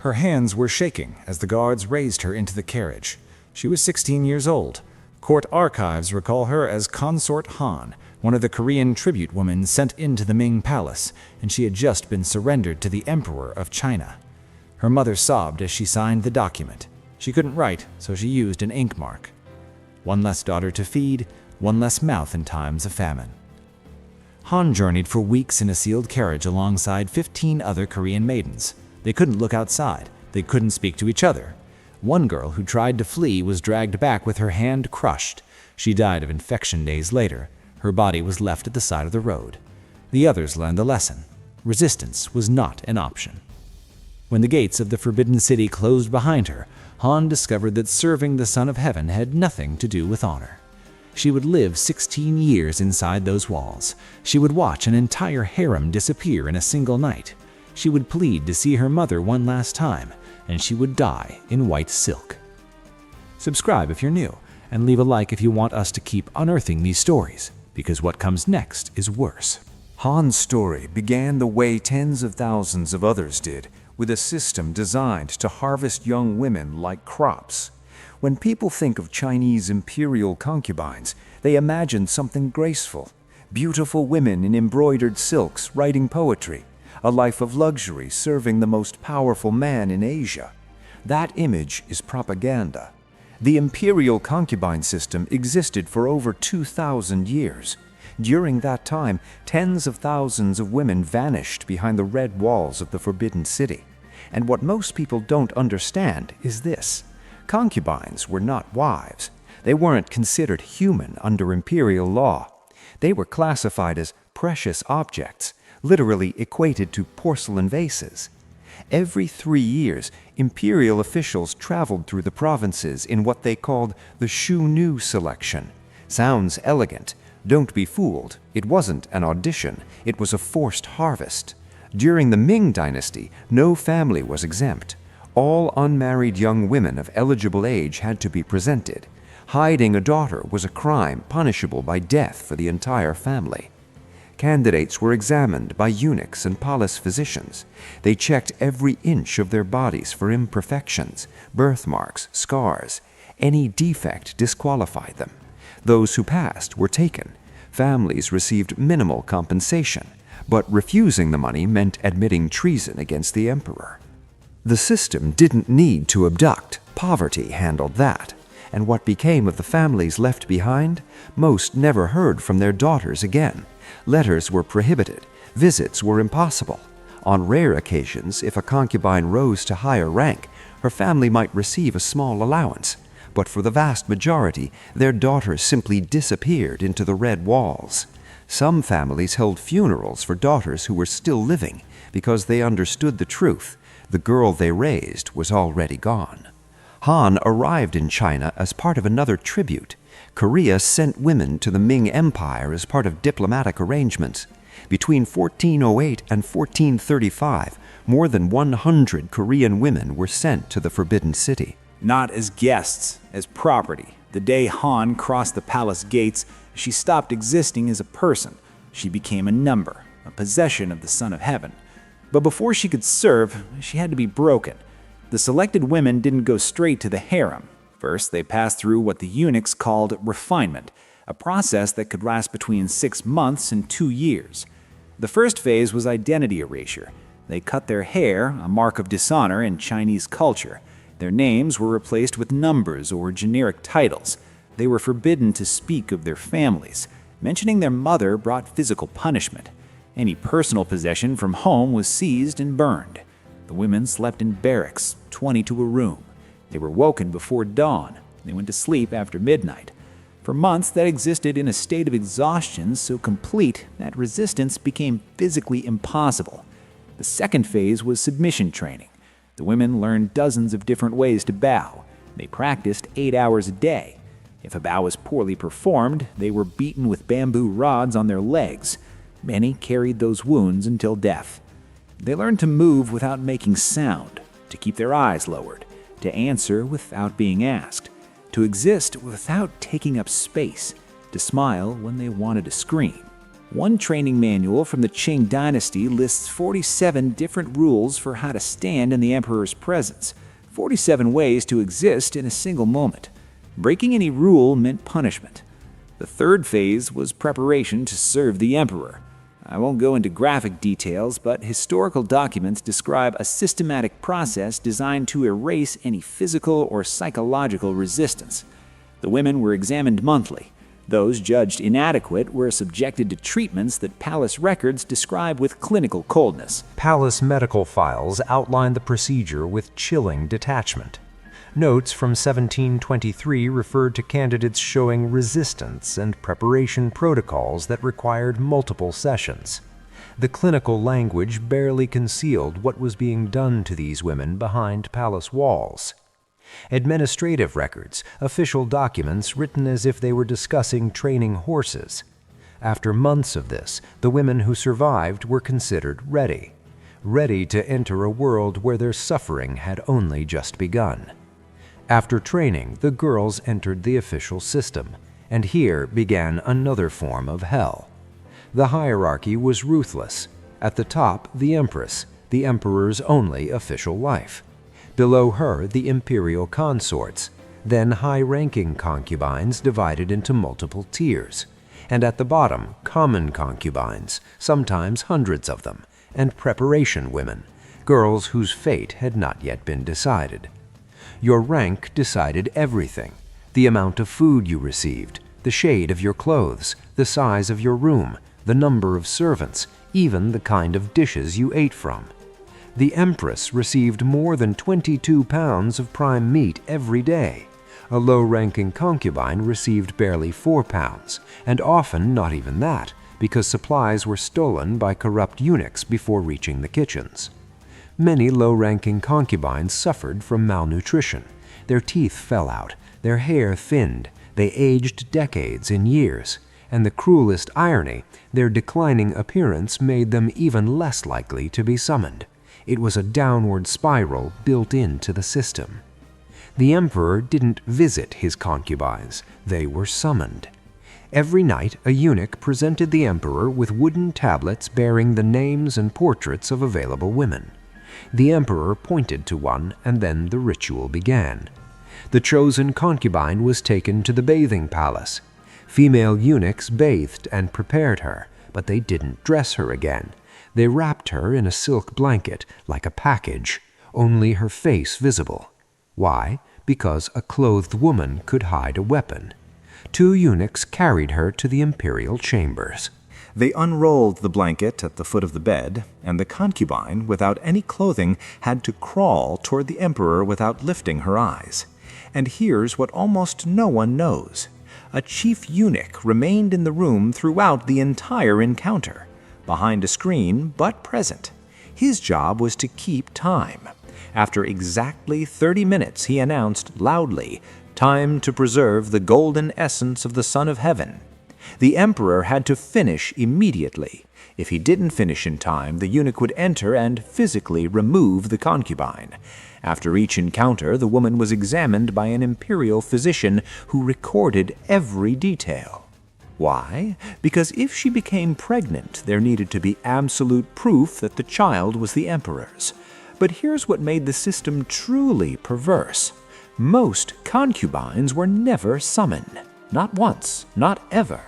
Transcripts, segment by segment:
Her hands were shaking as the guards raised her into the carriage. She was 16 years old. Court archives recall her as Consort Han, one of the Korean tribute women sent into the Ming palace, and she had just been surrendered to the Emperor of China. Her mother sobbed as she signed the document. She couldn't write, so she used an ink mark. One less daughter to feed, one less mouth in times of famine. Han journeyed for weeks in a sealed carriage alongside 15 other Korean maidens. They couldn't look outside. They couldn't speak to each other. One girl who tried to flee was dragged back with her hand crushed. She died of infection days later. Her body was left at the side of the road. The others learned the lesson. Resistance was not an option. When the gates of the Forbidden City closed behind her, Han discovered that serving the Son of Heaven had nothing to do with honor. She would live 16 years inside those walls. She would watch an entire harem disappear in a single night. She would plead to see her mother one last time, and she would die in white silk. Subscribe if you're new, and leave a like if you want us to keep unearthing these stories, because what comes next is worse. Han's story began the way tens of thousands of others did, with a system designed to harvest young women like crops. When people think of Chinese imperial concubines, they imagine something graceful, beautiful women in embroidered silks writing poetry, a life of luxury serving the most powerful man in Asia. That image is propaganda. The imperial concubine system existed for over 2,000 years. During that time, tens of thousands of women vanished behind the red walls of the Forbidden City. And what most people don't understand is this. Concubines were not wives. They weren't considered human under imperial law. They were classified as precious objects, literally equated to porcelain vases. Every 3 years, imperial officials traveled through the provinces in what they called the Shu Nu selection. Sounds elegant. Don't be fooled. It wasn't an audition. It was a forced harvest. During the Ming Dynasty, no family was exempt. All unmarried young women of eligible age had to be presented. Hiding a daughter was a crime punishable by death for the entire family. Candidates were examined by eunuchs and palace physicians. They checked every inch of their bodies for imperfections, birthmarks, scars. Any defect disqualified them. Those who passed were taken. Families received minimal compensation, but refusing the money meant admitting treason against the emperor. The system didn't need to abduct. Poverty handled that. And what became of the families left behind? Most never heard from their daughters again. Letters were prohibited. Visits were impossible. On rare occasions, if a concubine rose to higher rank, her family might receive a small allowance. But for the vast majority, their daughters simply disappeared into the red walls. Some families held funerals for daughters who were still living because they understood the truth. The girl they raised was already gone. Han arrived in China as part of another tribute. Korea sent women to the Ming Empire as part of diplomatic arrangements. Between 1408 and 1435, more than 100 Korean women were sent to the Forbidden City. Not as guests, as property. The day Han crossed the palace gates, she stopped existing as a person. She became a number, a possession of the Son of Heaven. But before she could serve, she had to be broken. The selected women didn't go straight to the harem. First, they passed through what the eunuchs called refinement, a process that could last between 6 months and 2 years. The first phase was identity erasure. They cut their hair, a mark of dishonor in Chinese culture. Their names were replaced with numbers or generic titles. They were forbidden to speak of their families. Mentioning their mother brought physical punishment. Any personal possession from home was seized and burned. The women slept in barracks, 20 to a room. They were woken before dawn. They went to sleep after midnight. For months, that existed in a state of exhaustion so complete that resistance became physically impossible. The second phase was submission training. The women learned dozens of different ways to bow. They practiced 8 hours a day. If a bow was poorly performed, they were beaten with bamboo rods on their legs. Many carried those wounds until death. They learned to move without making sound, to keep their eyes lowered, to answer without being asked, to exist without taking up space, to smile when they wanted to scream. One training manual from the Qing Dynasty lists 47 different rules for how to stand in the emperor's presence, 47 ways to exist in a single moment. Breaking any rule meant punishment. The third phase was preparation to serve the emperor. I won't go into graphic details, but historical documents describe a systematic process designed to erase any physical or psychological resistance. The women were examined monthly. Those judged inadequate were subjected to treatments that palace records describe with clinical coldness. Palace medical files outline the procedure with chilling detachment. Notes from 1723 referred to candidates showing resistance and preparation protocols that required multiple sessions. The clinical language barely concealed what was being done to these women behind palace walls. Administrative records, official documents written as if they were discussing training horses. After months of this, the women who survived were considered ready to enter a world where their suffering had only just begun. After training, the girls entered the official system, and here began another form of hell. The hierarchy was ruthless. At the top, the empress, the emperor's only official wife. Below her, the imperial consorts, then high-ranking concubines divided into multiple tiers, and at the bottom, common concubines, sometimes hundreds of them, and preparation women, girls whose fate had not yet been decided. Your rank decided everything: the amount of food you received, the shade of your clothes, the size of your room, the number of servants, even the kind of dishes you ate from. The empress received more than 22 pounds of prime meat every day. A low-ranking concubine received barely 4 pounds, and often not even that, because supplies were stolen by corrupt eunuchs before reaching the kitchens. Many low-ranking concubines suffered from malnutrition. Their teeth fell out, their hair thinned, they aged decades in years, and the cruelest irony, their declining appearance made them even less likely to be summoned. It was a downward spiral built into the system. The emperor didn't visit his concubines, they were summoned. Every night, a eunuch presented the emperor with wooden tablets bearing the names and portraits of available women. The emperor pointed to one, and then the ritual began. The chosen concubine was taken to the bathing palace. Female eunuchs bathed and prepared her, but they didn't dress her again. They wrapped her in a silk blanket, like a package, only her face visible. Why? Because a clothed woman could hide a weapon. 2 eunuchs carried her to the imperial chambers. They unrolled the blanket at the foot of the bed, and the concubine, without any clothing, had to crawl toward the emperor without lifting her eyes. And here's what almost no one knows. A chief eunuch remained in the room throughout the entire encounter, behind a screen but present. His job was to keep time. After exactly 30 minutes, he announced loudly, "Time to preserve the golden essence of the Son of Heaven." The emperor had to finish immediately. If he didn't finish in time, the eunuch would enter and physically remove the concubine. After each encounter, the woman was examined by an imperial physician who recorded every detail. Why? Because if she became pregnant, there needed to be absolute proof that the child was the emperor's. But here's what made the system truly perverse. Most concubines were never summoned. Not once, not ever.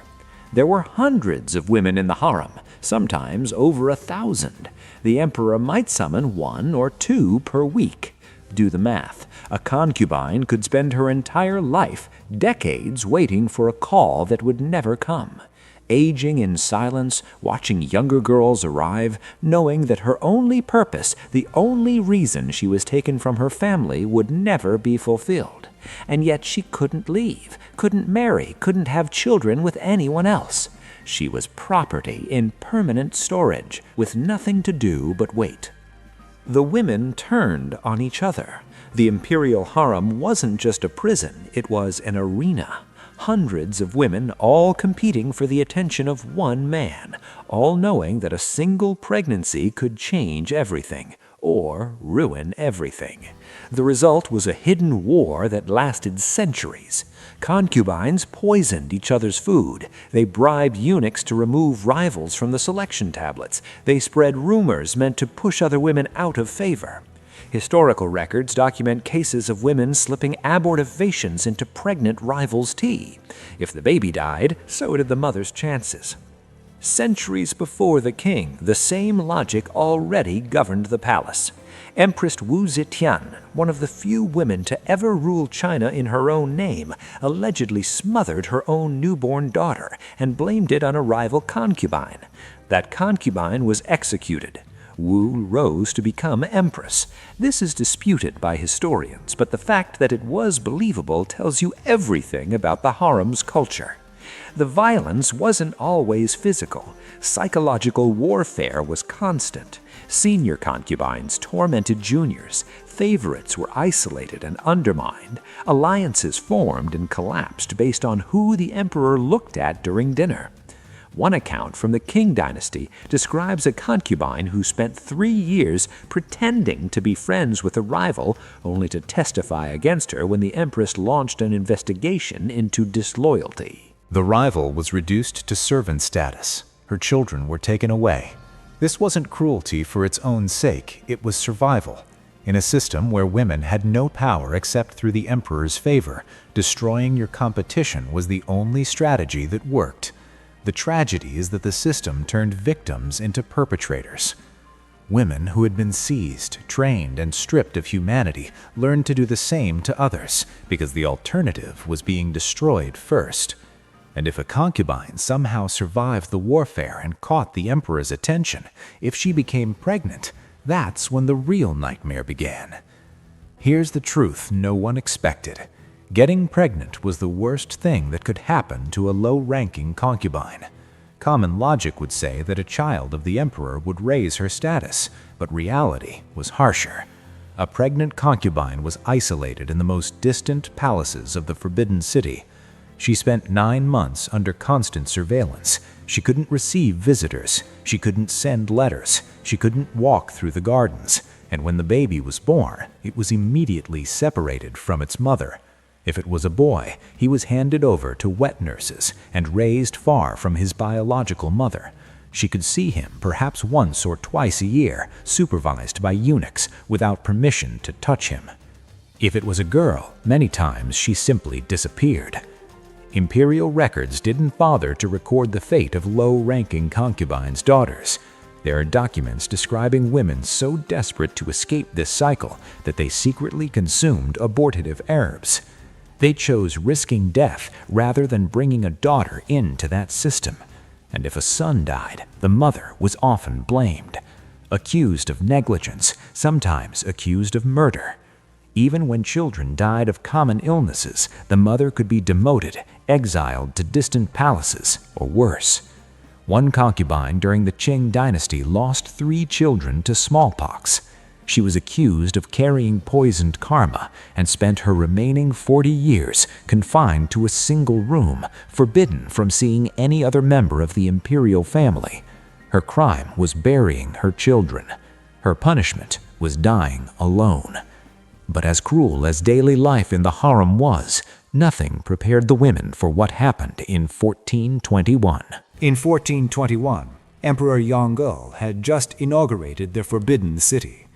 There were hundreds of women in the harem, sometimes over 1,000. The emperor might summon 1 or 2 per week. Do the math. A concubine could spend her entire life, decades, waiting for a call that would never come. Aging in silence, watching younger girls arrive, knowing that her only purpose, the only reason she was taken from her family, would never be fulfilled. And yet she couldn't leave, couldn't marry, couldn't have children with anyone else. She was property in permanent storage, with nothing to do but wait. The women turned on each other. The imperial harem wasn't just a prison, it was an arena. Hundreds of women all competing for the attention of one man, all knowing that a single pregnancy could change everything, or ruin everything. The result was a hidden war that lasted centuries. Concubines poisoned each other's food. They bribed eunuchs to remove rivals from the selection tablets. They spread rumors meant to push other women out of favor. Historical records document cases of women slipping abortivations into pregnant rivals' tea. If the baby died, so did the mother's chances. Centuries before the king, the same logic already governed the palace. Empress Wu Zetian, one of the few women to ever rule China in her own name, allegedly smothered her own newborn daughter and blamed it on a rival concubine. That concubine was executed. Wu rose to become empress. This is disputed by historians, but the fact that it was believable tells you everything about the harem's culture. The violence wasn't always physical. Psychological warfare was constant. Senior concubines tormented juniors. Favorites were isolated and undermined. Alliances formed and collapsed based on who the emperor looked at during dinner. One account from the Qing Dynasty describes a concubine who spent 3 years pretending to be friends with a rival, only to testify against her when the empress launched an investigation into disloyalty. The rival was reduced to servant status. Her children were taken away. This wasn't cruelty for its own sake, it was survival. In a system where women had no power except through the emperor's favor, destroying your competition was the only strategy that worked. The tragedy is that the system turned victims into perpetrators. Women who had been seized, trained, and stripped of humanity learned to do the same to others, because the alternative was being destroyed first. And if a concubine somehow survived the warfare and caught the emperor's attention, if she became pregnant, that's when the real nightmare began. Here's the truth no one expected. Getting pregnant was the worst thing that could happen to a low-ranking concubine. Common logic would say that a child of the emperor would raise her status, but reality was harsher. A pregnant concubine was isolated in the most distant palaces of the Forbidden City. She spent 9 months under constant surveillance. She couldn't receive visitors. She couldn't send letters. She couldn't walk through the gardens. And when the baby was born, it was immediately separated from its mother. If it was a boy, he was handed over to wet nurses and raised far from his biological mother. She could see him perhaps once or twice a year, supervised by eunuchs, without permission to touch him. If it was a girl, many times she simply disappeared. Imperial records didn't bother to record the fate of low-ranking concubines' daughters. There are documents describing women so desperate to escape this cycle that they secretly consumed abortive herbs. They chose risking death rather than bringing a daughter into that system. And if a son died, the mother was often blamed, accused of negligence, sometimes accused of murder. Even when children died of common illnesses, the mother could be demoted, exiled to distant palaces, or worse. One concubine during the Qing Dynasty lost 3 children to smallpox. She was accused of carrying poisoned karma and spent her remaining 40 years confined to a single room, forbidden from seeing any other member of the imperial family. Her crime was burying her children. Her punishment was dying alone. But as cruel as daily life in the harem was, nothing prepared the women for what happened in 1421. In 1421, Emperor Yongle had just inaugurated the Forbidden City.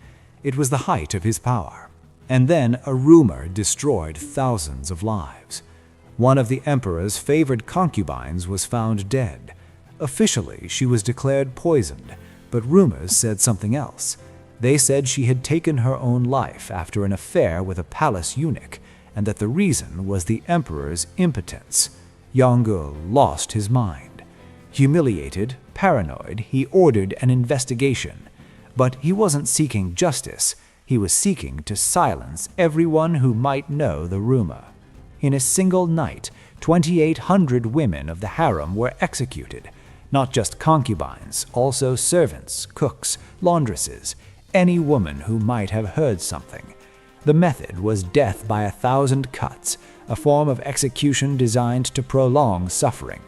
It was the height of his power, and then a rumor destroyed thousands of lives. One of the emperor's favored concubines was found dead. Officially, she was declared poisoned, but rumors said something else. They said she had taken her own life after an affair with a palace eunuch, and that the reason was the emperor's impotence. Yongle lost his mind. Humiliated, paranoid, he ordered an investigation. But he wasn't seeking justice. He was seeking to silence everyone who might know the rumor. In a single night, 2,800 women of the harem were executed. Not just concubines, also servants, cooks, laundresses, any woman who might have heard something. The method was death by 1,000 cuts, a form of execution designed to prolong suffering.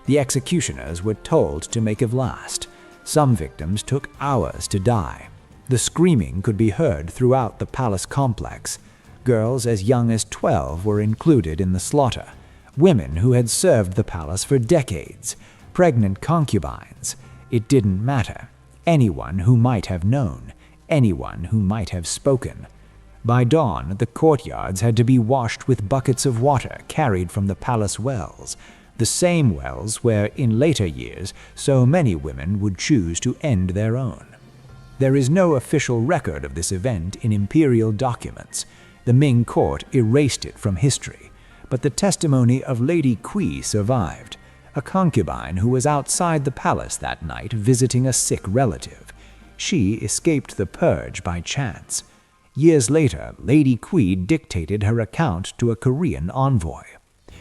The executioners were told to make it last. Some victims took hours to die. The screaming could be heard throughout the palace complex. Girls as young as 12 were included in the slaughter. Women who had served the palace for decades. Pregnant concubines. It didn't matter. Anyone who might have known. Anyone who might have spoken. By dawn, the courtyards had to be washed with buckets of water carried from the palace wells, the same wells where, in later years, so many women would choose to end their own. There is no official record of this event in imperial documents. The Ming court erased it from history, but the testimony of Lady Kui survived, a concubine who was outside the palace that night visiting a sick relative. She escaped the purge by chance. Years later, Lady Kui dictated her account to a Korean envoy.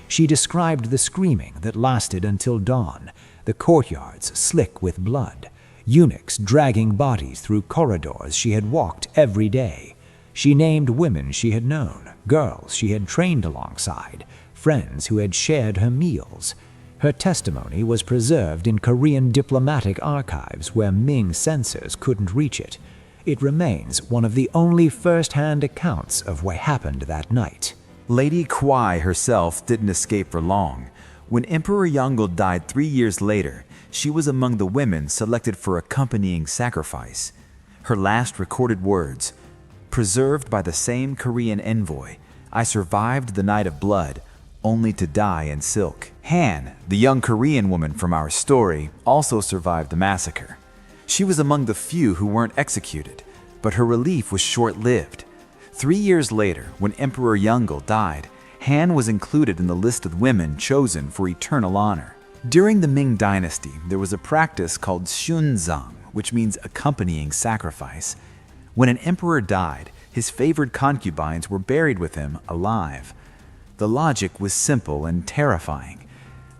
She described the screaming that lasted until dawn, the courtyards slick with blood, eunuchs dragging bodies through corridors she had walked every day. She named women she had known, girls she had trained alongside, friends who had shared her meals. Her testimony was preserved in Korean diplomatic archives where Ming censors couldn't reach it. It remains one of the only first-hand accounts of what happened that night. Lady Kui herself didn't escape for long. When Emperor Yongle died 3 years later, she was among the women selected for accompanying sacrifice. Her last recorded words, preserved by the same Korean envoy, "I survived the night of blood, only to die in silk." Han, the young Korean woman from our story, also survived the massacre. She was among the few who weren't executed, but her relief was short-lived. 3 years later, when Emperor Yongle died, Han was included in the list of women chosen for eternal honor. During the Ming Dynasty, there was a practice called xunzang, which means accompanying sacrifice. When an emperor died, his favored concubines were buried with him alive. The logic was simple and terrifying.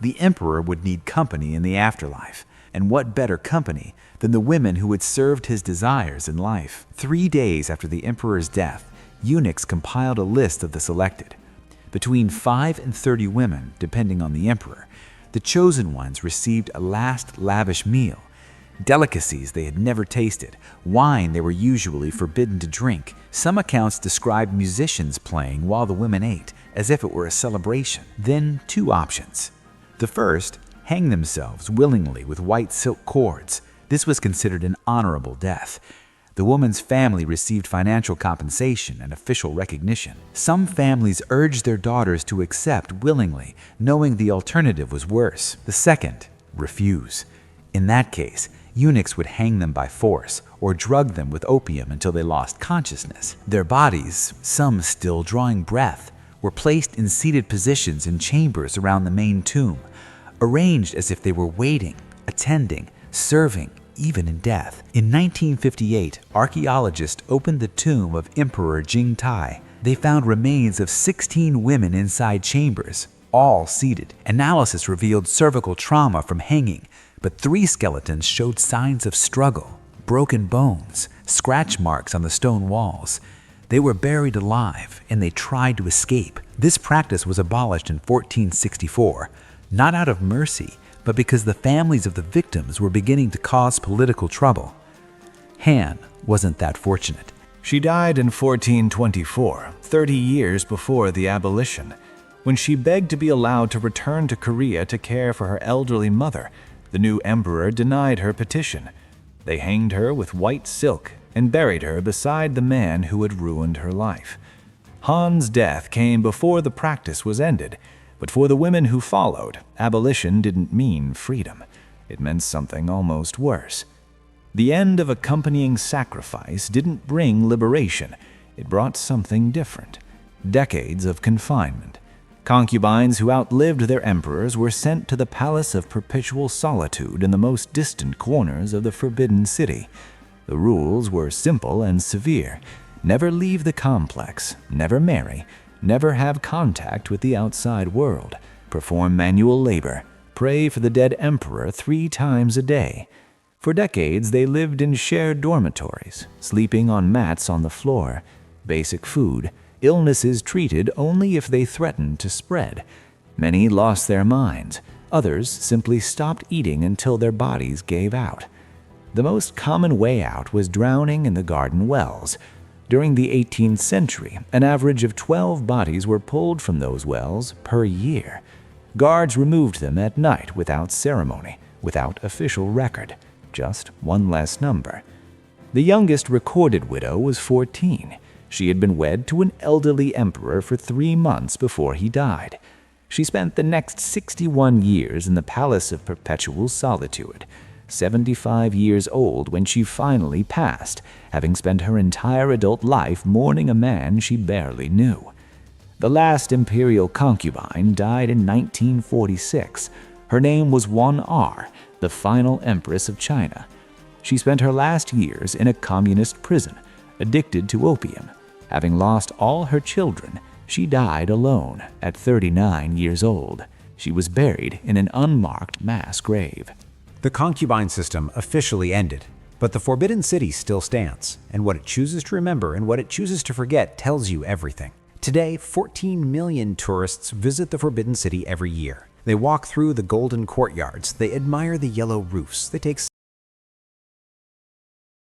The emperor would need company in the afterlife, and what better company than the women who had served his desires in life. 3 days after the emperor's death, eunuchs compiled a list of the selected. Between 5 and 30 women, depending on the emperor, the chosen ones received a last lavish meal. Delicacies they had never tasted, wine they were usually forbidden to drink. Some accounts described musicians playing while the women ate, as if it were a celebration. Then 2 options. The first, hang themselves willingly with white silk cords. This was considered an honorable death. The woman's family received financial compensation and official recognition. Some families urged their daughters to accept willingly, knowing the alternative was worse. The second, refuse. In that case, eunuchs would hang them by force or drug them with opium until they lost consciousness. Their bodies, some still drawing breath, were placed in seated positions in chambers around the main tomb, arranged as if they were waiting, attending, serving, even in death. In 1958, archaeologists opened the tomb of Emperor Jingtai. They found remains of 16 women inside chambers, all seated. Analysis revealed cervical trauma from hanging, but 3 skeletons showed signs of struggle, broken bones, scratch marks on the stone walls. They were buried alive, and they tried to escape. This practice was abolished in 1464, not out of mercy, but because the families of the victims were beginning to cause political trouble. Han wasn't that fortunate. She died in 1424, 30 years before the abolition. When she begged to be allowed to return to Korea to care for her elderly mother, the new emperor denied her petition. They hanged her with white silk and buried her beside the man who had ruined her life. Han's death came before the practice was ended, but for the women who followed, abolition didn't mean freedom. It meant something almost worse. The end of accompanying sacrifice didn't bring liberation. It brought something different. Decades of confinement. Concubines who outlived their emperors were sent to the palace of perpetual solitude in the most distant corners of the Forbidden City. The rules were simple and severe. Never leave the complex, never marry, never have contact with the outside world, perform manual labor, pray for the dead emperor 3 times a day. For decades, they lived in shared dormitories, sleeping on mats on the floor, basic food, illnesses treated only if they threatened to spread. Many lost their minds. Others simply stopped eating until their bodies gave out. The most common way out was drowning in the garden wells. During the 18th century, an average of 12 bodies were pulled from those wells per year. Guards removed them at night without ceremony, without official record, just one less number. The youngest recorded widow was 14. She had been wed to an elderly emperor for 3 months before he died. She spent the next 61 years in the Palace of Perpetual Solitude, 75 years old when she finally passed, having spent her entire adult life mourning a man she barely knew. The last imperial concubine died in 1946. Her name was Wan Er, the final empress of China. She spent her last years in a communist prison, addicted to opium. Having lost all her children, she died alone at 39 years old. She was buried in an unmarked mass grave. The concubine system officially ended, but the Forbidden City still stands, and what it chooses to remember and what it chooses to forget tells you everything. Today, 14 million tourists visit the Forbidden City every year. They walk through the golden courtyards, they admire the yellow roofs, they take